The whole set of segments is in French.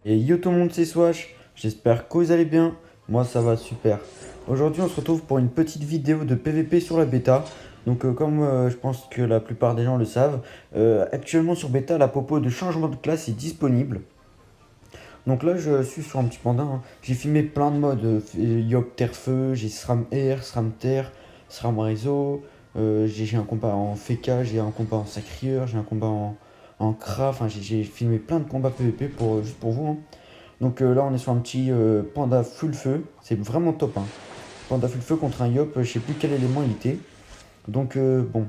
Et yo tout le monde, c'est Swash, j'espère que vous allez bien, moi ça va super. Aujourd'hui on se retrouve pour une petite vidéo de PVP sur la bêta. Donc comme je pense que la plupart des gens le savent, actuellement sur bêta la popo de changement de classe est disponible. Donc là je suis sur un petit panda, hein. J'ai filmé plein de modes, Yop Terre Feu, j'ai SRAM Air, SRAM Terre, SRAM Réseau, j'ai un combat en FK, j'ai un combat en Sacrieur, j'ai un combat en Kra, enfin j'ai filmé plein de combats PVP juste pour vous, hein. Donc là, on est sur un petit panda full feu. C'est vraiment top, hein. Panda full feu contre un yop, je sais plus quel élément il était. Donc bon,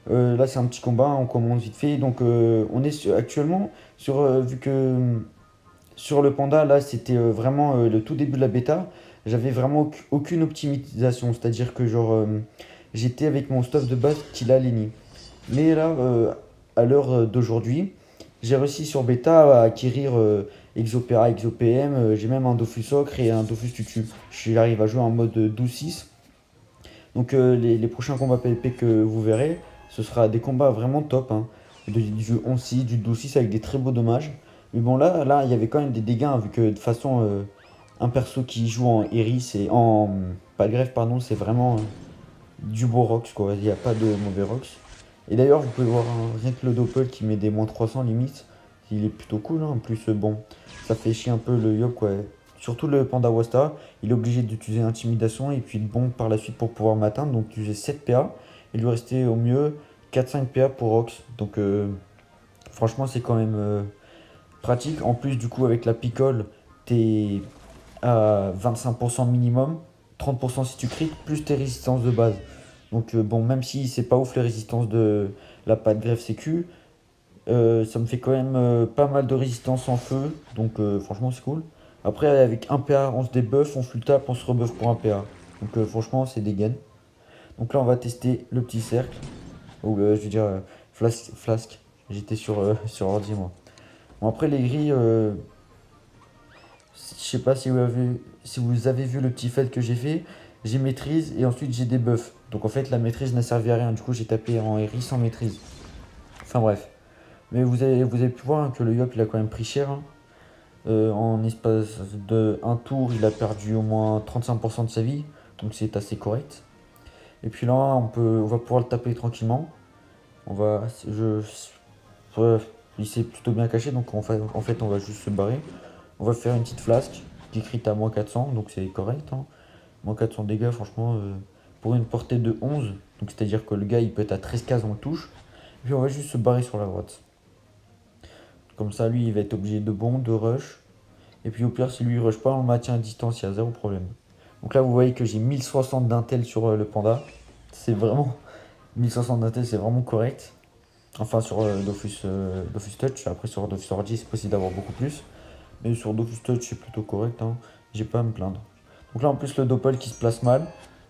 là c'est un petit combat, hein, on commence vite fait. Donc on est actuellement sur, vu que sur le panda, là c'était vraiment le tout début de la bêta. J'avais vraiment aucune optimisation. C'est-à-dire que genre, j'étais avec mon stuff de base Tila Lenny. Mais là, à l'heure d'aujourd'hui, j'ai réussi sur bêta à acquérir Exopera, Exopm, j'ai même un Dofus Ocre et un Dofus Tutu. J'arrive à jouer en mode 12-6. Donc les prochains combats PvP que vous verrez, ce sera des combats vraiment top, hein. Du 11-6, du 12-6 avec des très beaux dommages. Mais bon là, il y avait quand même des dégâts, hein, vu que de toute façon, un perso qui joue en Eris et en... Pas de greffe, pardon, c'est vraiment du beau Rox, quoi. Il n'y a pas de mauvais Rox. Et d'ailleurs, vous pouvez voir, hein, rien que le Doppel qui met des moins 300 limite, il est plutôt cool, hein. En plus, bon, ça fait chier un peu le Yop, quoi. Surtout le Panda Wasta, il est obligé d'utiliser Intimidation et puis de bombe par la suite pour pouvoir m'atteindre. Donc, j'ai 7 PA. Il lui restait au mieux 4-5 PA pour Rox. Donc, franchement, c'est quand même pratique. En plus, du coup, avec la picole, t'es à 25% minimum, 30% si tu crit, plus tes résistances de base. Donc bon, même si c'est pas ouf les résistances de la patte greffe sécu, ça me fait quand même pas mal de résistance en feu. Donc franchement c'est cool. Après avec un PA on se débuff, on full tap, on se rebuff pour un PA. Donc franchement c'est des gains. Donc là on va tester le petit cercle. Ou je veux dire flasque. J'étais sur, sur ordi moi. Bon après les grilles, je sais pas si vous avez vu le petit fait que j'ai fait. J'ai maîtrise et ensuite j'ai des buffs. Donc en fait la maîtrise n'a servi à rien. Du coup j'ai tapé en RI sans maîtrise. Enfin bref. Mais vous avez pu voir, hein, que le Yop il a quand même pris cher, hein. En espace de un tour il a perdu au moins 35% de sa vie. Donc c'est assez correct. Et puis là on va pouvoir le taper tranquillement. On va. Bref, il s'est plutôt bien caché. Donc en fait on va juste se barrer. On va faire une petite flasque qui crit à moins 400, donc c'est correct, hein. Moins 400 dégâts, franchement, pour une portée de 11, donc c'est-à-dire que le gars il peut être à 13 cases en touche. Et puis on va juste se barrer sur la droite. Comme ça, lui il va être obligé de bond, de rush. Et puis au pire, si lui il rush pas, on le maintient à distance, il y a zéro problème. Donc là, vous voyez que j'ai 1060 d'intel sur le panda. C'est vraiment. 1060 d'intel, c'est vraiment correct. Enfin, sur Dofus Touch. Après, sur Dofus Orgy, c'est possible d'avoir beaucoup plus. Mais sur Dofus Touch, c'est plutôt correct, hein. J'ai pas à me plaindre. Donc là, en plus, le Doppel qui se place mal.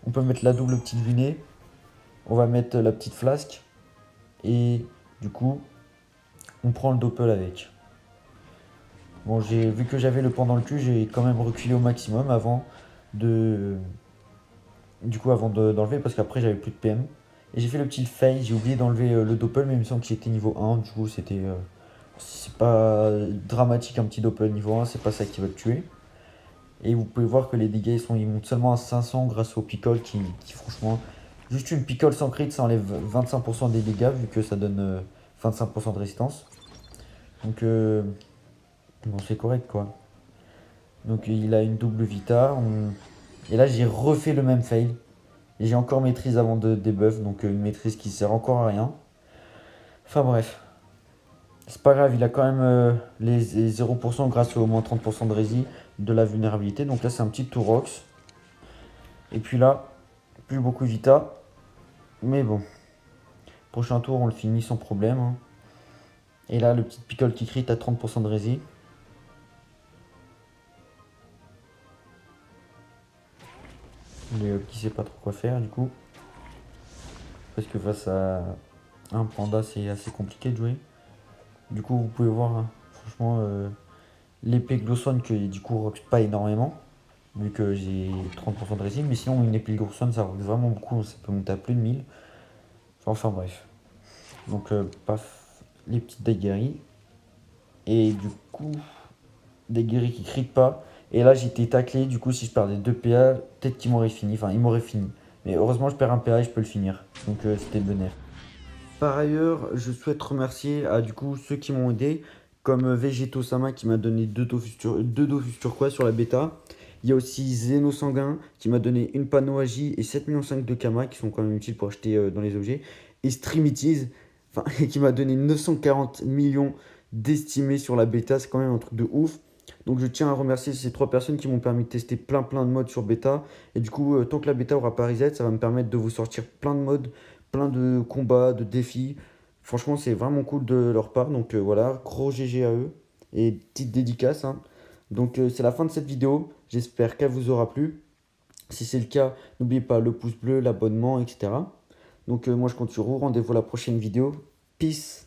On peut mettre la double petite lunée. On va mettre la petite flasque. Et du coup, on prend le Doppel avec. Bon, j'ai vu que j'avais le pont dans le cul, j'ai quand même reculé au maximum avant de. Du coup, d'enlever, parce qu'après, j'avais plus de PM. Et j'ai fait le petit fail, j'ai oublié d'enlever le Doppel, mais il me semble qu'il était niveau 1. Du coup, c'était. C'est pas dramatique un petit Doppel niveau 1, c'est pas ça qui va te tuer. Et vous pouvez voir que les dégâts ils montent seulement à 500 grâce au picole qui franchement, juste une picole sans crit ça enlève 25% des dégâts vu que ça donne 25% de résistance. Donc bon, c'est correct quoi. Donc il a une double vita. Et là j'ai refait le même fail. Et j'ai encore maîtrise avant de debuff, donc une maîtrise qui sert encore à rien. Enfin bref. C'est pas grave, il a quand même les 0% grâce au moins 30% de rési de la vulnérabilité. Donc là c'est un petit Tourox. Et puis là, plus beaucoup de vita. Mais bon, prochain tour, on le finit sans problème, hein. Et là, le petit pickle qui crit à 30% de rési. Qui sait pas trop quoi faire du coup. Parce que face à un panda, c'est assez compliqué de jouer. Du coup, vous pouvez voir, hein, franchement, l'épée Glowstone que du coup rock pas énormément. Vu que j'ai 30% de rési. Mais sinon, une épée Glowstone, ça rock vraiment beaucoup. Ça peut monter à plus de 1000. Enfin bref. Donc, paf, les petites daguerries. Et du coup, des guéris qui critent pas. Et là, j'étais taclé. Du coup, si je perdais 2 PA, peut-être qu'il m'aurait fini. Enfin, il m'aurait fini. Mais heureusement, je perds un PA et je peux le finir. Donc, c'était bénéf. Par ailleurs, je souhaite remercier du coup ceux qui m'ont aidé, comme Vegeto Sama qui m'a donné 2 Dofus turquoise sur la bêta. Il y a aussi Zeno Sanguin qui m'a donné une panneau Agi et 7,5 millions de Kama qui sont quand même utiles pour acheter dans les objets. Et Streamities, enfin, qui m'a donné 940 millions d'estimés sur la bêta. C'est quand même un truc de ouf. Donc je tiens à remercier ces 3 personnes qui m'ont permis de tester plein de modes sur bêta. Et du coup, tant que la bêta aura pas reset, ça va me permettre de vous sortir plein de modes, plein de combats, de défis. Franchement, c'est vraiment cool de leur part. Donc voilà, gros GG à eux. Et petite dédicace, hein. Donc c'est la fin de cette vidéo. J'espère qu'elle vous aura plu. Si c'est le cas, n'oubliez pas le pouce bleu, l'abonnement, etc. Donc moi je compte sur vous. Rendez-vous à la prochaine vidéo. Peace.